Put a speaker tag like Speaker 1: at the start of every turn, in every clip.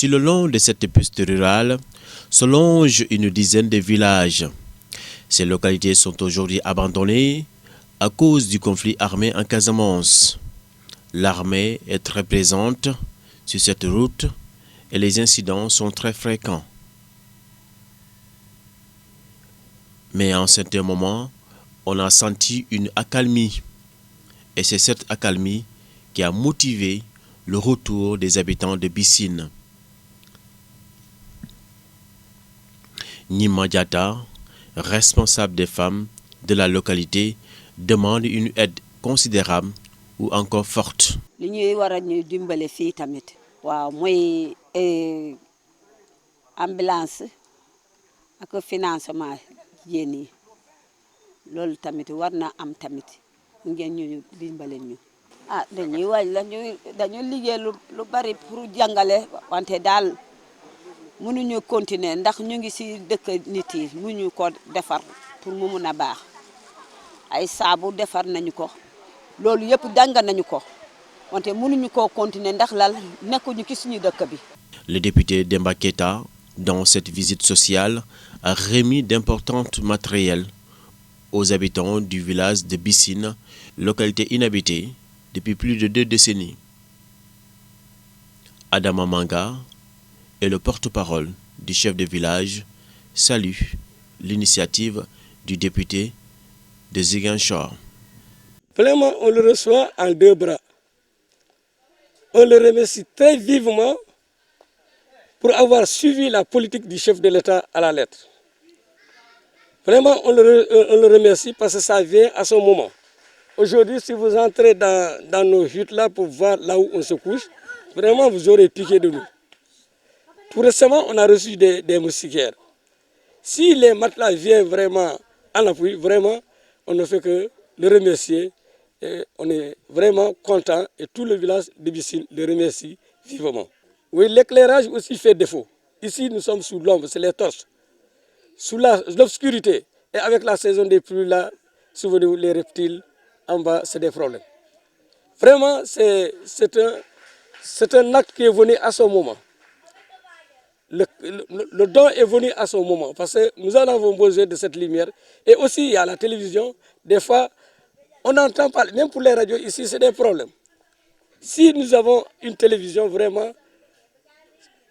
Speaker 1: Sur le long de cette piste rurale se longe une dizaine de villages. Ces localités sont aujourd'hui abandonnées à cause du conflit armé en Casamance. L'armée est très présente sur cette route et les incidents sont très fréquents. Mais en certains moments, on a senti une accalmie. Et c'est cette accalmie qui a motivé le retour des habitants de Bissine. Nima Diatta, responsable des femmes de la localité, demande une aide considérable ou encore forte.
Speaker 2: Li ñuy war a ñu dimbale fii tamit waaw mooy ambulance ak financement jigéen yi loolu tamit war na am tamit ngeen ñu dimbale ñu. dañuy waaj la dañu liggéey lu bari pour jàngale wante daal mënuñu continuer ndax ñu ngi ci dëkk nit yi mënuñu ko defar pour mu mun a baax ay saabu defar nañu ko loolu yëpp jàng nañu ko wante mënuñu ko continuer ndax lal nekkuñu ci suñu dëkk bi.
Speaker 1: Le député Demba Keita, dans cette visite sociale, a remis d'importants matériels aux habitants du village de Bissine, localité inhabitée depuis plus de 2 décennies. Adama Manga est le porte-parole du chef de village, salue l'initiative du député de Ziguinchor.
Speaker 3: Vraiment, on le reçoit en 2 bras. On le remercie très vivement pour avoir suivi la politique du chef de l'État à la lettre. Vraiment, on le remercie parce que ça vient à son moment. Aujourd'hui, si vous entrez dans nos huttes là pour voir là où on se couche, vraiment vous aurez piqué de nous. Tout récemment, on a reçu des moustiquaires. Si les matelas viennent vraiment en appui, vraiment, on ne fait que le remercier. Et on est vraiment content et tout le village de Bissine le remercie vivement. Oui, l'éclairage aussi fait défaut. Ici, nous sommes sous l'ombre, c'est les torches. Sous l'obscurité et avec la saison des pluies là, souvenez-vous, les reptiles en bas, c'est des problèmes. Vraiment, c'est un acte qui est venu à son moment. Le don est venu à son moment parce que nous en avons besoin de cette lumière. Et aussi, il y a la télévision, des fois, on n'entend pas, même pour les radios ici, c'est des problèmes. Si nous avons une télévision, vraiment,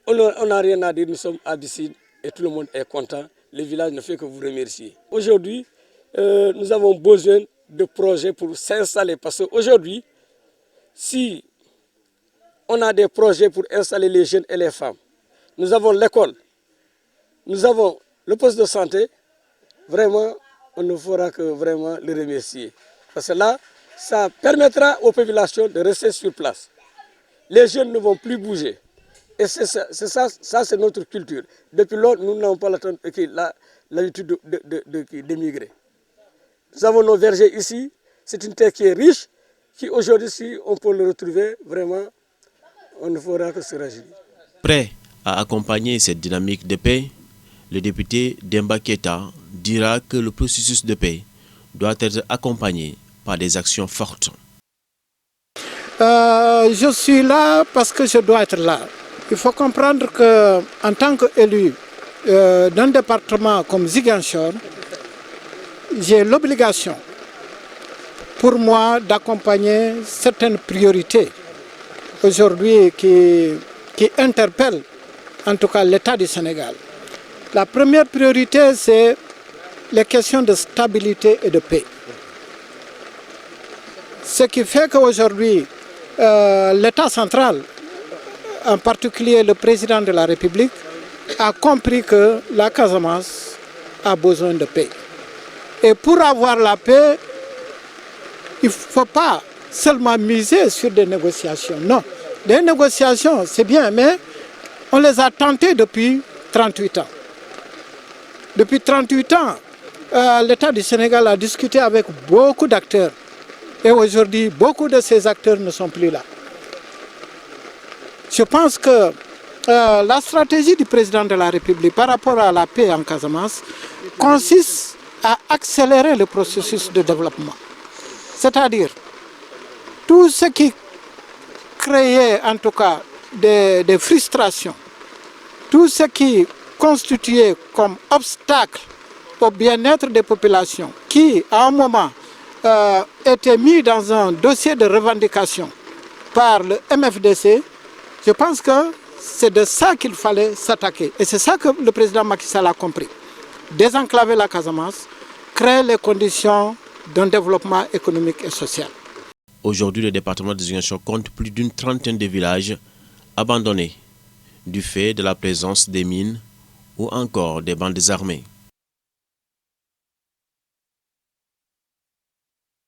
Speaker 3: on n'a rien à dire, nous sommes à Bissine et tout le monde est content. Le village ne fait que vous remercier. Aujourd'hui, nous avons besoin de projets pour s'installer parce qu'aujourd'hui, si on a des projets pour installer les jeunes et les femmes, nous avons l'école, nous avons le poste de santé, vraiment, on ne fera que vraiment le remercier. Parce que là, ça permettra aux populations de rester sur place. Les jeunes ne vont plus bouger. Et c'est ça, c'est notre culture. Depuis lors, nous n'avons pas l'habitude d'émigrer. Nous avons nos vergers ici. C'est une terre qui est riche, qui aujourd'hui, si on peut le retrouver, vraiment, on ne fera que se réjouir.
Speaker 1: Prêt à accompagner cette dynamique de paix, le député Demba Keita dira que le processus de paix doit être accompagné par des actions fortes.
Speaker 4: Je suis là parce que je dois être là. Il faut comprendre qu'en tant qu'élu d'un département comme Ziguinchor, j'ai l'obligation pour moi d'accompagner certaines priorités aujourd'hui qui interpellent en tout cas l'État du Sénégal. La première priorité, c'est les questions de stabilité et de paix. Ce qui fait qu'aujourd'hui, l'État central, en particulier le président de la République, a compris que la Casamance a besoin de paix. Et pour avoir la paix, il ne faut pas seulement miser sur des négociations. Non, des négociations, c'est bien, mais on les a tentées depuis 38 ans. Depuis 38 ans, l'État du Sénégal a discuté avec beaucoup d'acteurs. Et aujourd'hui, beaucoup de ces acteurs ne sont plus là. Je pense que la stratégie du président de la République par rapport à la paix en Casamance consiste à accélérer le processus de développement. C'est-à-dire, tout ce qui créait en tout cas des frustrations tout ce qui constituait comme obstacle au bien-être des populations, qui à un moment était mis dans un dossier de revendication par le MFDC, je pense que c'est de ça qu'il fallait s'attaquer. Et c'est ça que le président Macky Sall a compris. Désenclaver la Casamance, créer les conditions d'un développement économique et social.
Speaker 1: Aujourd'hui, le département de Ziguinchor compte plus d'une trentaine de villages abandonnés du fait de la présence des mines ou encore des bandes armées.